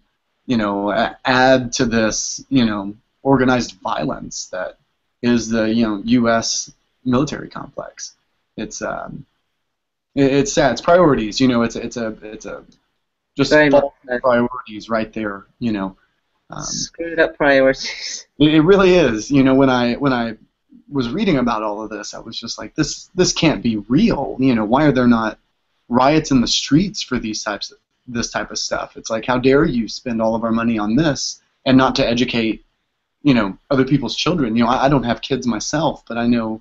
you know, add to this, you know, organized violence that is the, you know, U.S. military complex. It's sad. It's priorities. You know, it's a just false priorities right there. You know, screwed up priorities. It really is. You know, when I was reading about all of this, I was just like, this can't be real. You know, why are there not riots in the streets for this type of stuff? It's like, how dare you spend all of our money on this and not to educate, you know, other people's children. You know, I don't have kids myself, but I know,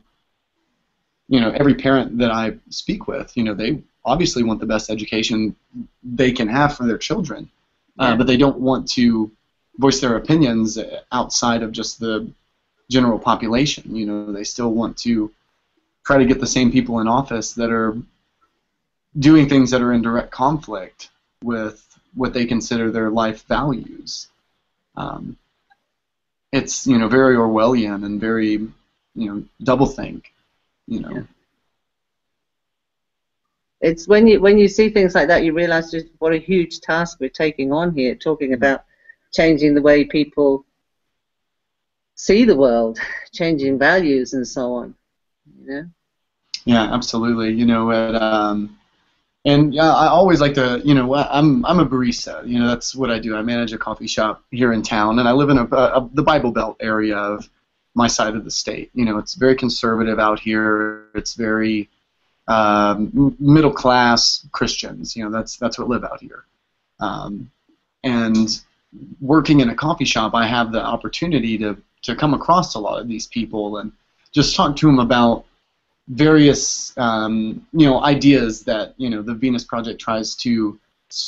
you know, every parent that I speak with, you know, they obviously want the best education they can have for their children, but they don't want to voice their opinions outside of just the general population. You know, they still want to try to get the same people in office that are doing things that are in direct conflict with what they consider their life values. It's, you know, very Orwellian and very, you know, doublethink, you know. Yeah. It's when you see things like that, you realize just what a huge task we're taking on here, talking about changing the way people see the world, changing values and so on, you know. Yeah, absolutely. You know, and yeah, I always like to, you know, I'm a barista. You know, that's what I do. I manage a coffee shop here in town, and I live in the Bible Belt area of my side of the state. You know, it's very conservative out here. It's very middle class Christians. You know, that's what live out here. And working in a coffee shop, I have the opportunity to come across a lot of these people and just talk to them about various you know, ideas that, you know, the Venus Project tries to,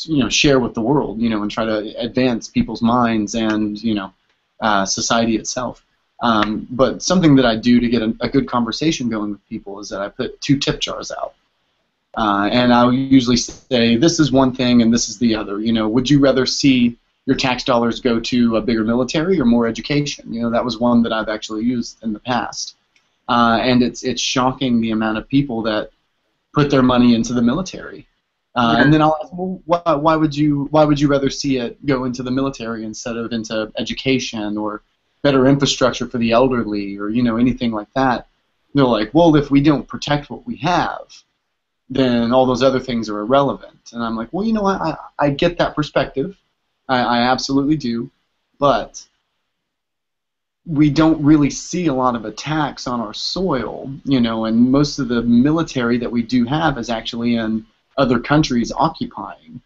you know, share with the world, you know, and try to advance people's minds and, you know, society itself. But something that I do to get a good conversation going with people is that I put 2 tip jars out, and I'll usually say, this is one thing and this is the other. You know, would you rather see your tax dollars go to a bigger military or more education? You know, that was one that I've actually used in the past. And it's shocking the amount of people that put their money into the military. And then I'll ask, well, why would you rather see it go into the military instead of into education or better infrastructure for the elderly or, you know, anything like that? They're like, well, if we don't protect what we have, then all those other things are irrelevant. And I'm like, well, you know what? I get that perspective. I absolutely do, but we don't really see a lot of attacks on our soil, you know, and most of the military that we do have is actually in other countries occupying,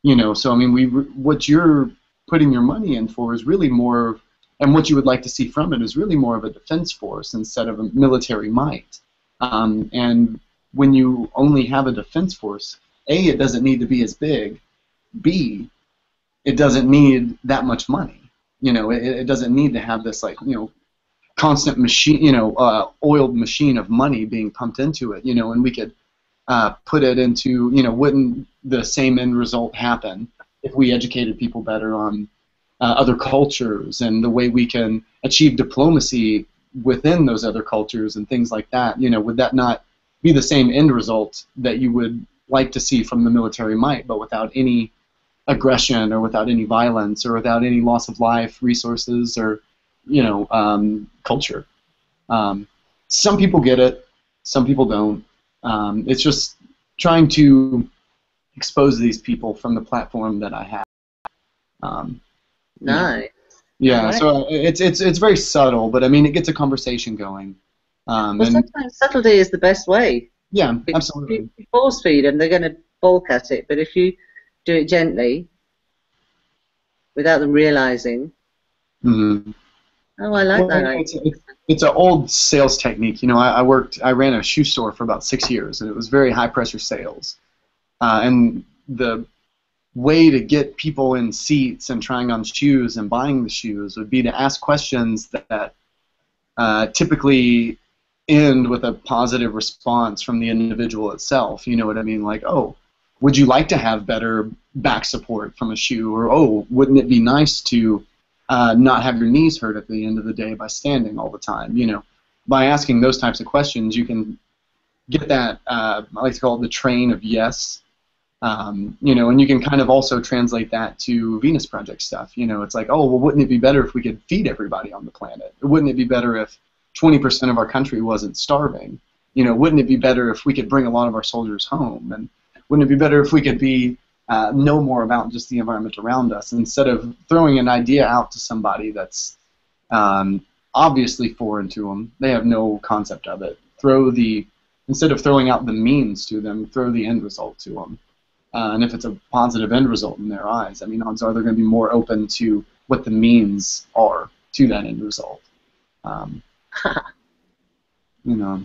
you know. So I mean, what you're putting your money in for is really more, and what you would like to see from it is really more of a defense force instead of a military might. And when you only have a defense force, A, it doesn't need to be as big. B, it doesn't need that much money. You know, it doesn't need to have this, like, you know, constant machine, you know, oiled machine of money being pumped into it, you know, and we could put it into, you know, wouldn't the same end result happen if we educated people better on other cultures and the way we can achieve diplomacy within those other cultures and things like that? You know, would that not be the same end result that you would like to see from the military might, but without any aggression or without any violence or without any loss of life, resources, or, you know, culture? Some people get it, some people don't. It's just trying to expose these people from the platform that I have. Nice. Yeah, Right. so it's very subtle, but I mean, it gets a conversation going. Well, And sometimes subtlety is the best way. yeah, If absolutely. you force feed them, they're going to balk at it. But if you do it gently, without them realizing, Mm-hmm. oh, I like Well, that. it's an old sales technique. You know, I ran a shoe store for about 6 years, and it was very high pressure sales. And the way to get people in seats and trying on shoes and buying the shoes would be to ask questions that typically end with a positive response from the individual itself. You know what I mean? Like, oh, would you like to have better back support from a shoe? Or, oh, wouldn't it be nice to not have your knees hurt at the end of the day by standing all the time? You know, by asking those types of questions, you can get that, I like to call it the train of yes. You know, and you can kind of also translate that to Venus Project stuff. You know, it's like, oh, well, wouldn't it be better if we could feed everybody on the planet? Wouldn't it be better if 20% of our country wasn't starving? You know, wouldn't it be better if we could bring a lot of our soldiers home? And wouldn't it be better if we could know more about just the environment around us instead of throwing an idea out to somebody that's obviously foreign to them. They have no concept of it. Instead of throwing out the means to them, throw the end result to them. And if it's a positive end result in their eyes, I mean, odds are they're going to be more open to what the means are to that end result. You know,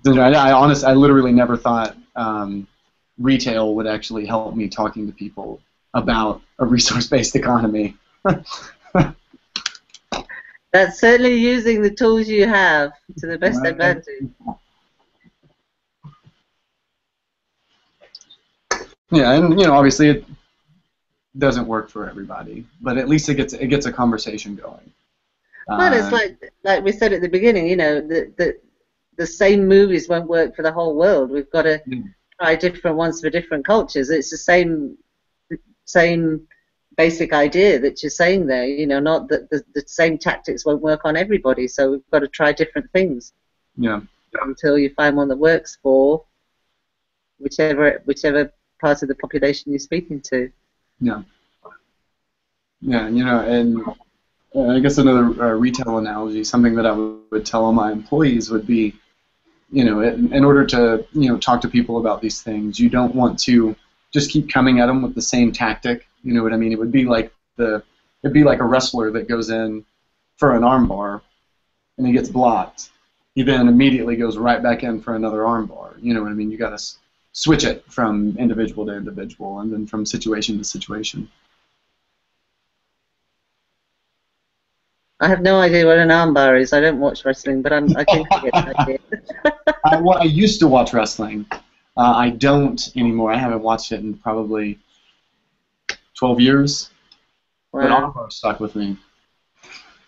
I literally never thought retail would actually help me talking to people about a resource-based economy. That's certainly using the tools you have to the best advantage. Yeah, and obviously it doesn't work for everybody, but at least it gets a conversation going. Well, it's like we said at the beginning, the same movies won't work for the whole world. We've got to try different ones for different cultures. It's the same basic idea that you're saying there. Not that the same tactics won't work on everybody. So we've got to try different things. Yeah. Until you find one that works for whichever part of the population you're speaking to. Yeah. Yeah, and I guess another retail analogy, something that I would tell all my employees would be, in order to talk to people about these things, you don't want to just keep coming at them with the same tactic. You know what I mean? It'd be like a wrestler that goes in for an armbar and he gets blocked. He then immediately goes right back in for another armbar. You know what I mean? You got to switch it from individual to individual and then from situation to situation. I have no idea what an armbar is. I don't watch wrestling, but I think I get the idea. I used to watch wrestling. I don't anymore. I haven't watched it in probably 12 years. Wow. But armbar stuck with me.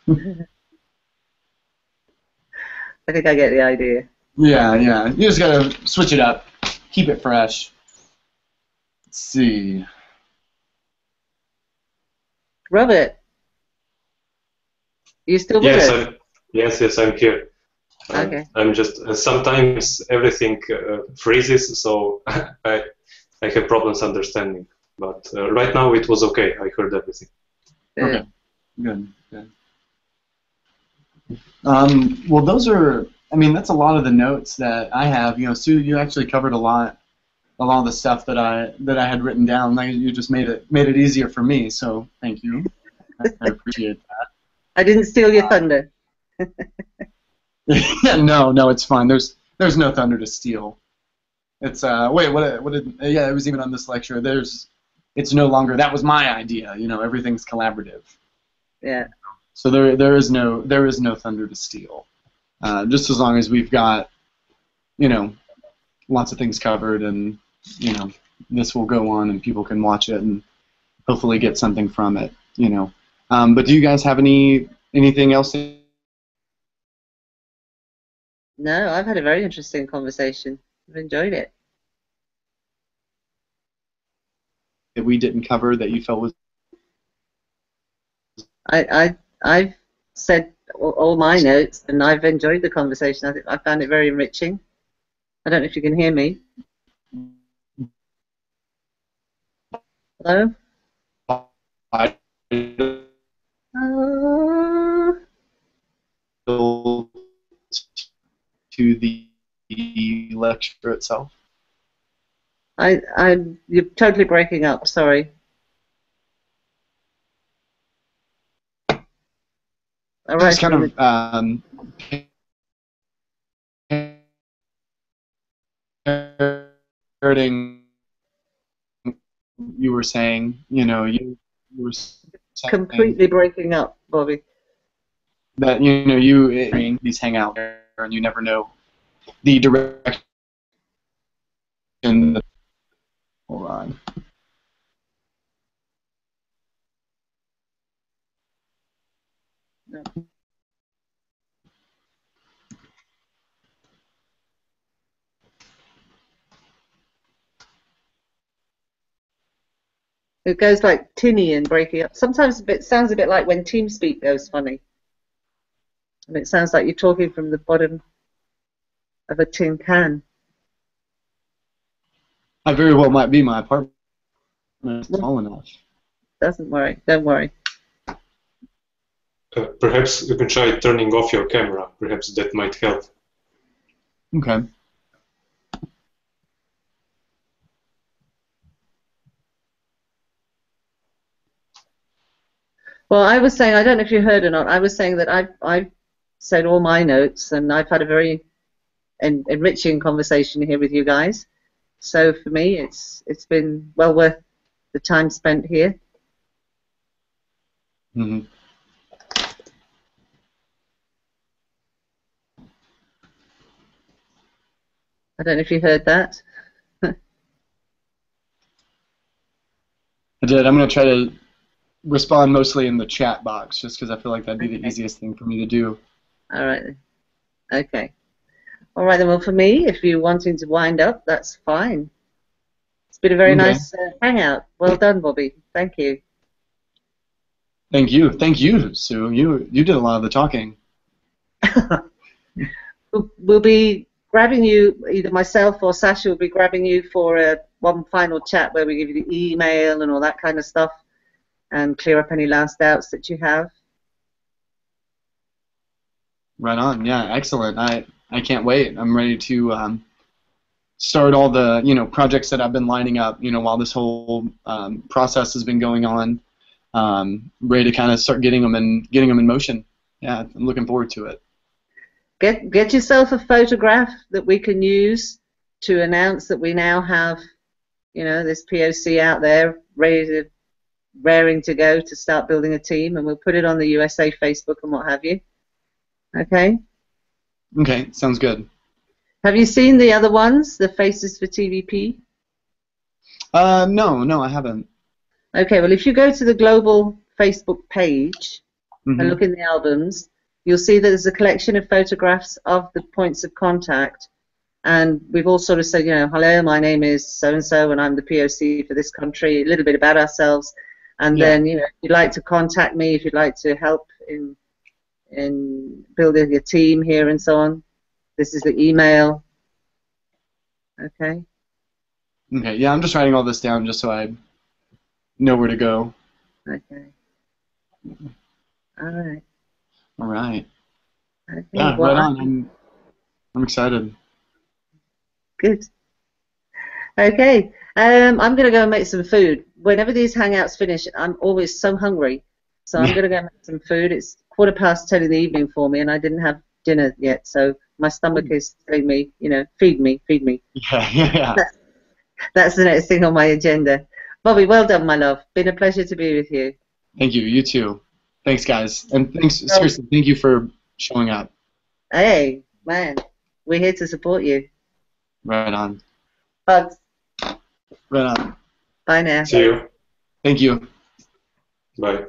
I think I get the idea. Yeah. You just got to switch it up. Keep it fresh. Let's see. Robert, you still with us? Yes, I'm here. Okay. I'm just sometimes everything freezes, so I have problems understanding. But right now it was okay. I heard everything. Okay. Good. Well, those are. I mean, that's a lot of the notes that I have. Sue, you actually covered a lot of the stuff that I had written down. You just made it easier for me. So thank you. I appreciate that. I didn't steal your thunder. No, it's fine. There's no thunder to steal. It's what did it was even on this lecture. It's no longer that was my idea. Everything's collaborative. Yeah. So there is no thunder to steal. Just as long as we've got lots of things covered, and this will go on and people can watch it and hopefully get something from it. But do you guys have anything else? No, I've had a very interesting conversation. I've enjoyed it. That we didn't cover that you felt was. I've said all my notes, and I've enjoyed the conversation. I found it very enriching. I don't know if you can hear me. Hello? To the lecture itself. You're totally breaking up. Sorry. All right. Just kind of parroting. You were saying, you were saying completely breaking up, Bobby. That these hang out there, and you never know the direction. Hold on. No. It goes like tinny and breaking up. Sometimes it sounds a bit like when TeamSpeak goes funny. And it sounds like you're talking from the bottom of a tin can. I very well might be. My apartment is small enough. Don't worry. perhaps you can try turning off your camera. Perhaps that might help. Okay. Well, I was saying, I don't know if you heard or not, I was saying that I've said all my notes, and I've had a very enriching conversation here with you guys. So for me, it's been well worth the time spent here. Mm-hmm. I don't know if you heard that. I did. I'm going to try to respond mostly in the chat box, just because I feel like that'd be the easiest thing for me to do. All right then. Okay. All right then. Well, for me, if you're wanting to wind up, that's fine. It's been a very nice hangout. Well done, Bobby. Thank you. Thank you. Thank you, Sue. You did a lot of the talking. We'll be grabbing you, either myself or Sasha will be grabbing you for one final chat where we give you the email and all that kind of stuff and clear up any last doubts that you have. Right on. Yeah, excellent. I can't wait. I'm ready to start all the projects that I've been lining up while this whole process has been going on. Ready to kind of start getting them in motion. Yeah, I'm looking forward to it. Get yourself a photograph that we can use to announce that we now have, this POC out there raring to go to start building a team, and we'll put it on the USA Facebook and what have you. Okay? Okay, sounds good. Have you seen the other ones, the Faces for TVP? No, I haven't. Okay, well, if you go to the global Facebook page and look in the albums, you'll see that there's a collection of photographs of the points of contact, and we've all sort of said, hello, my name is so-and-so, and I'm the POC for this country, a little bit about ourselves, and then, if you'd like to contact me, if you'd like to help in building a team here and so on, this is the email. Okay? Okay, yeah, I'm just writing all this down just so I know where to go. Okay. All right. All right. Okay, Yeah, well, right on. I'm excited. Good. Okay. I'm going to go and make some food. Whenever these hangouts finish, I'm always so hungry. So I'm going to go make some food. It's 10:15 in the evening for me, and I didn't have dinner yet. So my stomach is telling me, feed me, feed me. Yeah. That's the next thing on my agenda. Bobby, well done, my love. Been a pleasure to be with you. Thank you. You too. Thanks, guys. And seriously, thank you for showing up. Hey, man. We're here to support you. Right on. Bugs. Right on. Bye now. See you. Thank you. Bye.